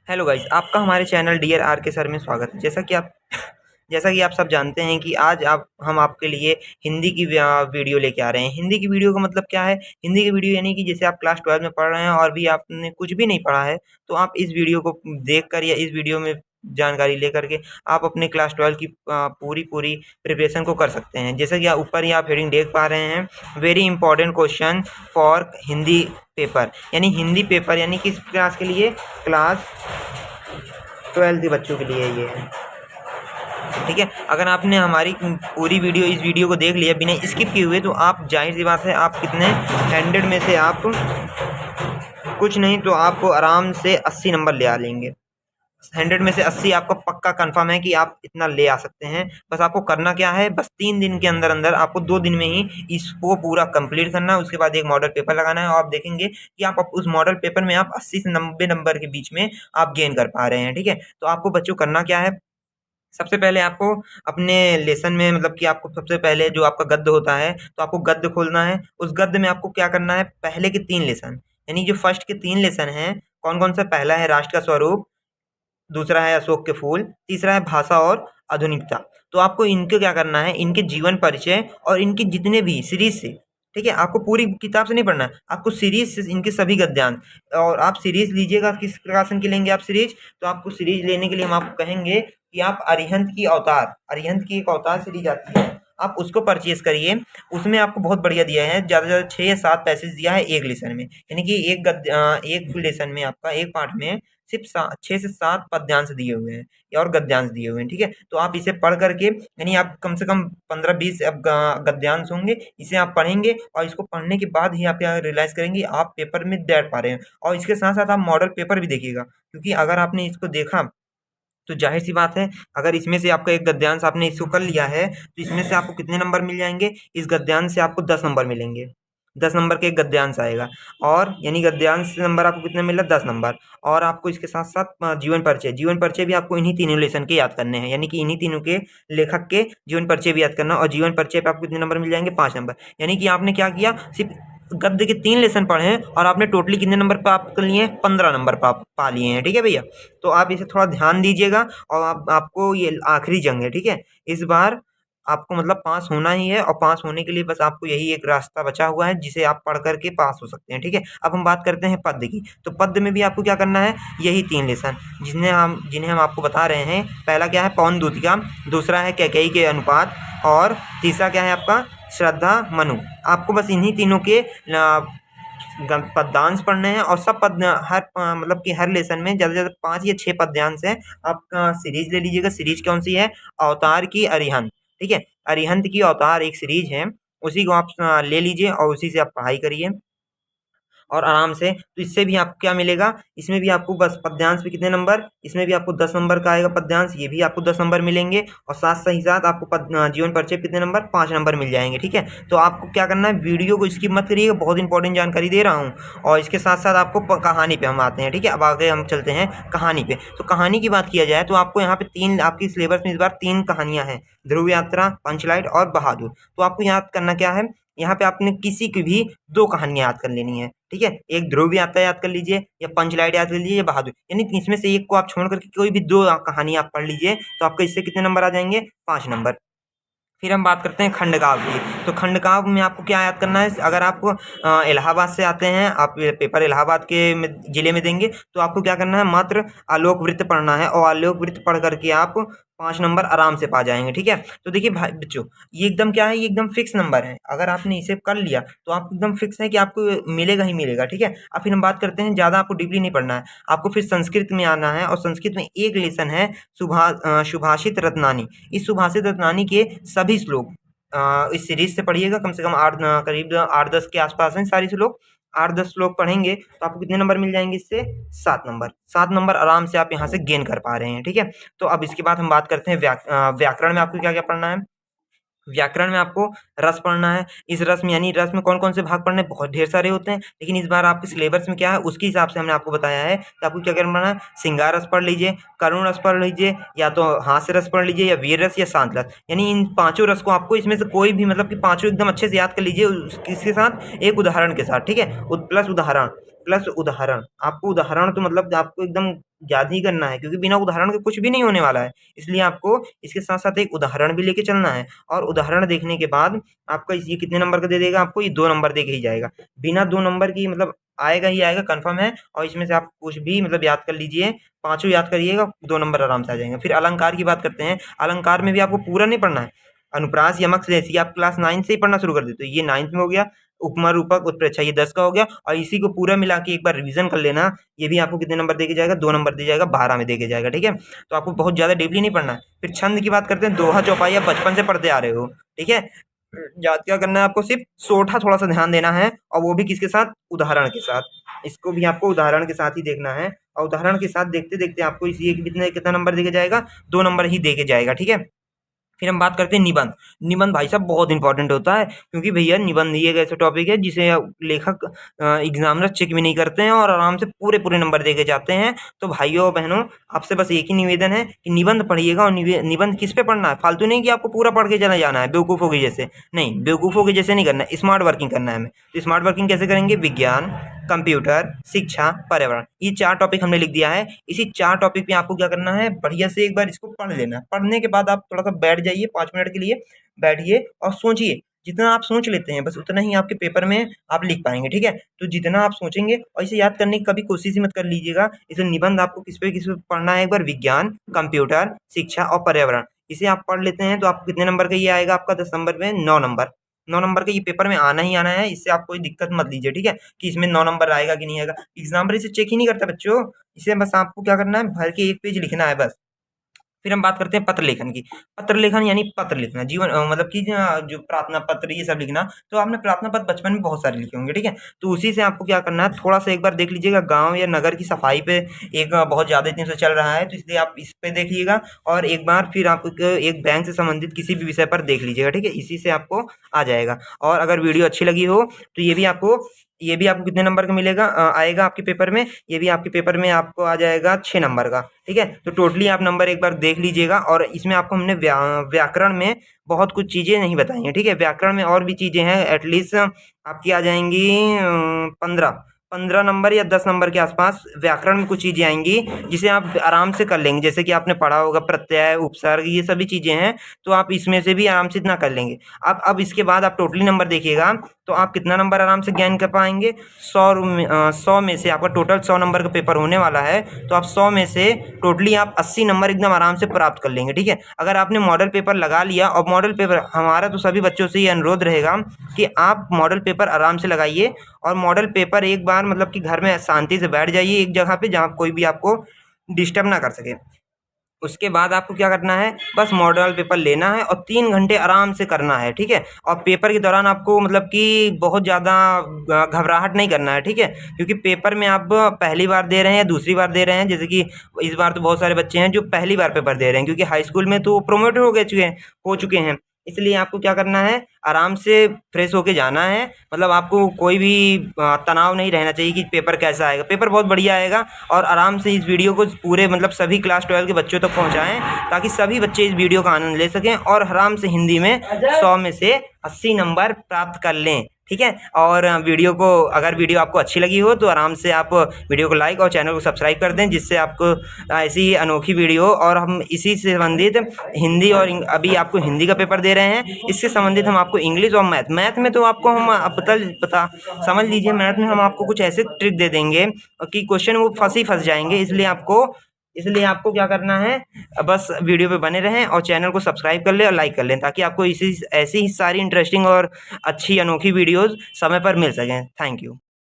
Hello guys, आपका हमारे channel dear are के सर में स्वागत है। जैसा कि आप सब जानते हैं कि आज आप हम आपके लिए हिंदी की वीडियो लेके आ रहे हैं। हिंदी की वीडियो का मतलब क्या है? हिंदी की वीडियो यानी कि जैसे आप क्लास 12 में पढ़ रहे हैं और भी आपने कुछ भी नहीं पढ़ा है, तो आप इस वीडियो को देखकर या इस वीडियो में जानकारी लेकर के आप अपने क्लास 12 की पूरी प्रिपरेशन को कर सकते हैं। जैसा कि ऊपर ही आप हेडिंग देख पा रहे हैं, very important question for Hindi paper, यानी हिंदी पेपर यानी किस क्लास के लिए? क्लास 12 के बच्चों के लिए ये है। ठीक है, अगर आपने हमारी पूरी वीडियो इस वीडियो को देख लिया बिना स्किप किए हुए, तो आप जाहिर सी बात है आप कितने 100 में से आप कुछ नहीं तो आपको आराम से 80 नंबर ले आ लेंगे। 100 में से 80 आपका पक्का कंफर्म है कि आप इतना ले आ सकते हैं। बस आपको करना क्या है, बस 3 दिन के अंदर अंदर आपको 2 दिन में ही इसको पूरा कंप्लीट करना है। उसके बाद एक मॉडल पेपर लगाना है और आप देखेंगे कि आप उस मॉडल पेपर में आप 80 से 90 नंबर के बीच में आप गेन कर पा रहे हैं। ठीक है, तो आपको बच्चों करना क्या है, सबसे पहले आपको अपने लेसन में मतलब कि आपको सबसे पहले जो आपका गद्य होता है, तो आपको गद्य खोलना है। उस गद्य में आपको क्या करना है, पहले के 3 लेसन यानी जो फर्स्ट के 3 लेसन हैं, कौन-कौन सा? पहला है राष्ट्र का स्वरूप, दूसरा है अशोक के फूल, तीसरा है भाषा और आधुनिकता। तो आपको इनके क्या करना है, इनके जीवन परिचय और इनके जितने भी सीरीज से, ठीक है, आपको पूरी किताब से नहीं पढ़ना है, आपको सीरीज से इनके सभी गद्यांश। और आप सीरीज लीजिएगा, किस प्रकाशन की लेंगे आप सीरीज? तो आपको सीरीज लेने के लिए हम आपको कहेंगे कि आप अरिहंत की एक अवतार सीरीज आती है, आप उसको परचेज करिए। उसमें आपको बहुत बढ़िया दिया है, ज़्यादा से ज़्यादा 6 या 7 पैसेज दिया है एक लेसन में, यानी कि एक लेसन में आपका एक पार्ट में सिर्फ 6 से 7 पद्यांश दिए हुए हैं और गद्यांश दिए हुए हैं। ठीक है, तो आप इसे पढ़ करके यानी आप कम से कम 15-20 अब गद्यांश होंगे, इसे आप पढ़ेंगे और इसको पढ़ने के बाद ही आप क्या रियलाइज़ करेंगे आप पेपर में बैठ पा रहे हैं। और इसके साथ-साथ आप मॉडल पेपर भी देखिएगा, क्योंकि अगर आपने इसको देखा तो ज़ाहिर-सी बात है, अगर इसमें से आपका एक गद्यांश आपने इसको कर लिया है, तो इसमें से आपको कितने नंबर मिल जाएँगे? इस गद्यांश से आपको 10 नंबर मिलेंगे। 10 नंबर का एक गद्यांश आएगा और यानी गद्यांश नंबर आपको कितने मिला? 10 नंबर। और आपको इसके साथ-साथ जीवन परिचय भी आपको इन्हीं तीनों लेसन के याद करने हैं, यानी कि इन्हीं तीनों के लेखक के जीवन परिचय भी याद करना और जीवन परिचय पे आपको कितने नंबर मिल जाएँगे? 5 नंबर। यानी कि आपने क्या किया, सिर्फ़ गद्य के 3 लेसन पढ़े हैं और आपने टोटली कितने नंबर प्राप्त कर लिए हैं? 15 नंबर पा लिए हैं। ठीक है भैया? तो आप इसे थोड़ा ध्यान दीजिएगा और आपको ये आखिरी जंग है, ठीक है? इस बार आपको मतलब पास होना ही है और पास होने के लिए बस आपको यही एक रास्ता बचा हुआ है, जिसे आप पढ़ कर के पास हो सकते हैं, ठीक है? अब हम बात करते हैं पद्य की, तो पद्य में भी आपको क्या करना है, यही 3 लेसन जिन्हें हम आपको बता रहे हैं। पहला क्या है? पवन दूतिका, दूसरा है कैकेयी के अनुपात और तीसरा क्या है आपका? श्रद्धा मनु। आपको बस इन्हीं तीनों के पद्यांश पढ़ने हैं और सब मतलब कि हर लेसन में ज़्यादा से ज़्यादा 5 या 6 पद्यांश हैं। आप सीरीज ले लीजिएगा, सीरीज कौन सी है? अवतार की अरिहंत, ठीक है? अरिहंत की अवतार एक सीरीज है, उसी को आप ले लीजिए और उसी से आप पढ़ाई करिए और आराम से। तो इससे भी आपको क्या मिलेगा, इसमें भी आपको बस पद्यांश पे कितने नंबर, इसमें भी आपको 10 नंबर का आएगा पद्यांश, ये भी आपको 10 नंबर मिलेंगे और साथ ही साथ आपको जीवन परिचय पे कितने नंबर? 5 नंबर मिल जाएंगे। ठीक है, तो आपको क्या करना है, वीडियो को स्किप मत करिएगा, बहुत इंपॉर्टेंट जानकारी दे रहा हूँ। और इसके साथ साथ आपको कहानी पे हम आते हैं। ठीक है, अब आगे हम चलते हैं कहानी पे। तो कहानी की बात किया जाए तो आपको यहाँ पे 3 आपकी सिलेबस में इस बार 3 कहानियाँ हैं, ध्रुव यात्रा, पंचलाइट और बहादुर। तो आपको याद करना क्या है, यहाँ पे आपने किसी की भी 2 कहानियाँ याद कर लेनी है। ठीक है, एक ध्रुव यात्रा याद कर लीजिए या पंचलाइट याद कर लीजिए या बहादुर, यानी इसमें से एक को आप छोड़ करके कोई भी 2 कहानी आप पढ़ लीजिए, तो आपको इससे कितने नंबर आ जाएंगे? 5 नंबर। फिर हम बात करते हैं खंडकाव्य की। तो खंडकाव्य में आपको क्या याद करना है, अगर आपको इलाहाबाद से आते हैं, आप पेपर इलाहाबाद के ज़िले में देंगे, तो आपको क्या करना है, मात्र आलोक वृत्त पढ़ना है और आलोक वृत्त पढ़ करके आप 5 नंबर आराम से पा जाएंगे। ठीक है, तो देखिए भाई बच्चों, ये एकदम क्या है, ये एकदम फिक्स नंबर है। अगर आपने इसे कर लिया तो आपको एकदम फिक्स है कि आपको मिलेगा ही मिलेगा। ठीक है, अब फिर हम बात करते हैं, ज़्यादा आपको डीपली नहीं पढ़ना है, आपको फिर संस्कृत में आना है और संस्कृत में एक लेसन है सुभाषित रत्नानी। इस सुभाषित रत्नानी के सभी श्लोक इस सीरीज से पढ़िएगा, कम से कम करीब 8-10 के आसपास हैं सारे श्लोक। 8-10 श्लोक पढ़ेंगे तो आपको कितने नंबर मिल जाएंगे इससे? 7 नंबर। 7 नंबर आराम से आप यहाँ से गेन कर पा रहे हैं। ठीक है, तो अब इसके बाद हम बात करते हैं व्याकरण में आपको क्या क्या पढ़ना है। व्याकरण में आपको रस पढ़ना है। इस रस में यानी रस में कौन-कौन से भाग पढ़ने हैं? बहुत ढेर सारे होते हैं, लेकिन इस बार आपके सिलेबस में क्या है उसके हिसाब से हमने आपको बताया है कि आपको क्या करना है। श्रृंगार रस पढ़ लीजिए, करुण रस पढ़ लीजिए, या तो हास्य रस पढ़ लीजिए, या वीर रस या शांत रस। यानी इन पाँचों रस को आपको इसमें से कोई भी मतलब कि पाँचों एकदम अच्छे से याद कर लीजिए, किसके साथ? एक उदाहरण के साथ। ठीक है, प्लस प्लस उदाहरण। आपको उदाहरण तो मतलब आपको एकदम याद ही करना है, क्योंकि बिना उदाहरण के कुछ भी नहीं होने वाला है। इसलिए आपको इसके साथ साथ एक उदाहरण भी लेके चलना है, और उदाहरण देखने के बाद आपका ये कितने नंबर का दे देगा, आपको ये 2 नंबर दे के ही जाएगा। बिना 2 नंबर की मतलब आएगा ही आएगा, कंफर्म है। और इसमें से आप कुछ भी मतलब याद कर लीजिए, पाँचों याद करिएगा, 2 नंबर आराम से आ जाएंगे। फिर अलंकार की बात करते हैं। अलंकार में भी आपको पूरा नहीं पढ़ना है। अनुप्रास, यमक, श्लेषी आप क्लास 9 से ही पढ़ना शुरू कर देते हो। ये 9th में हो गया। उपमा, रूपक, उत्प्रेक्षा ये 10 का हो गया, और इसी को पूरा मिला के एक बार रिवीजन कर लेना। ये भी आपको कितने नंबर दे के जाएगा, 2 नंबर दे जाएगा, 12 में दे के जाएगा। ठीक है, तो आपको बहुत ज़्यादा डीपली नहीं पढ़ना है। फिर छंद की बात करते हैं। दोहा, चौपाई आप बचपन से पढ़ते आ रहे हो। ठीक है, याद क्या करना है आपको, सिर्फ सोठा थोड़ा सा ध्यान देना है, और वो भी किसके साथ, उदाहरण के साथ। इसको भी आपको उदाहरण के साथ ही देखना है, और उदाहरण के साथ देखते देखते आपको इसी कितना नंबर दे के जाएगा, 2 नंबर ही दे के जाएगा। ठीक है, फिर हम बात करते हैं निबंध। निबंध भाई साहब बहुत इंपॉर्टेंट होता है, क्योंकि भैया निबंध ये एक ऐसा टॉपिक है जिसे लेखक एग्जामिनर चेक भी नहीं करते हैं, और आराम से पूरे पूरे नंबर दे के जाते हैं। तो भाइयों और बहनों, आपसे बस एक ही निवेदन है कि निबंध पढ़िएगा, और निबंध किस पे पढ़ना है, फालतू नहीं कि आपको पूरा पढ़ के चला जाना है बेवकूफ़ों के जैसे। नहीं, बेवकूफ़ों के जैसे नहीं करना है, स्मार्ट वर्किंग करना है हमें। तो स्मार्ट वर्किंग कैसे करेंगे, विज्ञान, कंप्यूटर, शिक्षा, पर्यावरण, ये 4 टॉपिक हमने लिख दिया है। इसी 4 टॉपिक पे आपको क्या करना है, बढ़िया से एक बार इसको पढ़ लेना है। पढ़ने के बाद आप थोड़ा सा बैठ जाइए, 5 मिनट के लिए बैठिए और सोचिए। जितना आप सोच लेते हैं बस उतना ही आपके पेपर में आप लिख पाएंगे। ठीक है, तो जितना आप सोचेंगे, और इसे याद करने की कभी कोशिश ही मत कर लीजिएगा। इसे निबंध आपको किस पे पढ़ना है, एक बार विज्ञान, कंप्यूटर, शिक्षा और पर्यावरण। इसे आप पढ़ लेते हैं तो आपको कितने नंबर का ये आएगा, आपका 10 नंबर में 9 नंबर। 9 नंबर का ये पेपर में आना ही आना है। इससे आप कोई दिक्कत मत लीजिए। ठीक है, कि इसमें 9 नंबर आएगा कि नहीं आएगा, एग्जामिनर इसे चेक ही नहीं करता बच्चों। इसे बस आपको क्या करना है, भर के 1 पेज लिखना है बस। फिर हम बात करते हैं पत्र लेखन की। पत्र लेखन यानी पत्र लिखना, जीवन मतलब कि जो प्रार्थना पत्र ये सब लिखना। तो आपने प्रार्थना पत्र बचपन में बहुत सारे लिखे होंगे। ठीक है, तो उसी से आपको क्या करना है, थोड़ा सा एक बार देख लीजिएगा। गांव या नगर की सफाई पे एक बहुत ज़्यादा दिन से चल रहा है, तो इसलिए आप इस पे देखिएगा। और एक बार फिर आप एक बैंक से संबंधित किसी भी विषय पर देख लीजिएगा। ठीक है, इसी से आपको आ जाएगा। और अगर वीडियो अच्छी लगी हो तो ये भी आपको कितने नंबर का मिलेगा, आएगा आपके पेपर में। ये भी आपके पेपर में आपको आ जाएगा 6 नंबर का। ठीक है, तो टोटली आप नंबर एक बार देख लीजिएगा। और इसमें आपको हमने व्याकरण में बहुत कुछ चीज़ें नहीं बताई हैं। ठीक है, व्याकरण में और भी चीज़ें हैं, एटलीस्ट आपकी आ जाएंगी 15 नंबर या 10 नंबर के आसपास व्याकरण में कुछ चीज़ें आएंगी, जिसे आप आराम से कर लेंगे। जैसे कि आपने पढ़ा होगा प्रत्यय, उपसर्ग, ये सभी चीज़ें हैं, तो आप इसमें से भी आराम से इतना कर लेंगे। अब इसके बाद आप टोटली नंबर देखिएगा, तो आप कितना नंबर आराम से गेन कर पाएंगे, 100 में से आपका टोटल 100 नंबर का पेपर होने वाला है। तो आप 100 में से टोटली आप 80 नंबर एकदम आराम से प्राप्त कर लेंगे। ठीक है, अगर आपने मॉडल पेपर लगा लिया, और मॉडल पेपर हमारा तो सभी बच्चों से ये अनुरोध रहेगा कि आप मॉडल पेपर आराम से लगाइए, और मॉडल पेपर एक बार मतलब कि घर में शांति से बैठ जाइए एक जगह पे, जहाँ कोई भी आपको डिस्टर्ब ना कर सके। उसके बाद आपको क्या करना है, बस मॉडल पेपर लेना है और 3 घंटे आराम से करना है। ठीक है, और पेपर के दौरान आपको मतलब कि बहुत ज़्यादा घबराहट नहीं करना है। ठीक है, क्योंकि पेपर में आप पहली बार दे रहे हैं, दूसरी बार दे रहे हैं। जैसे कि इस बार तो बहुत सारे बच्चे हैं जो पहली बार पेपर दे रहे हैं, क्योंकि हाई स्कूल में तो प्रोमोट हो चुके हैं। इसलिए आपको क्या करना है, आराम से फ्रेश होके जाना है। मतलब आपको कोई भी तनाव नहीं रहना चाहिए कि पेपर कैसा आएगा। पेपर बहुत बढ़िया आएगा। और आराम से इस वीडियो को पूरे मतलब सभी क्लास 12 के बच्चों तक पहुंचाएं, ताकि सभी बच्चे इस वीडियो का आनंद ले सकें और आराम से हिंदी में 100 में से 80 नंबर प्राप्त कर लें। ठीक है, और अगर वीडियो आपको अच्छी लगी हो तो आराम से आप वीडियो को लाइक और चैनल को सब्सक्राइब कर दें, जिससे आपको ऐसी ही अनोखी वीडियो, और हम इसी से संबंधित हिंदी और अभी आपको हिंदी का पेपर दे रहे हैं, इससे संबंधित हम आपको इंग्लिश और मैथ में तो आपको हम पता समझ लीजिए, मैथ में हम आपको कुछ ऐसे ट्रिक दे देंगे कि क्वेश्चन वो फंस जाएंगे। इसलिए आपको क्या करना है, बस वीडियो पे बने रहें और चैनल को सब्सक्राइब कर लें और लाइक कर लें, ताकि आपको ऐसी ही सारी इंटरेस्टिंग और अच्छी अनोखी वीडियोस समय पर मिल सकें। Thank you.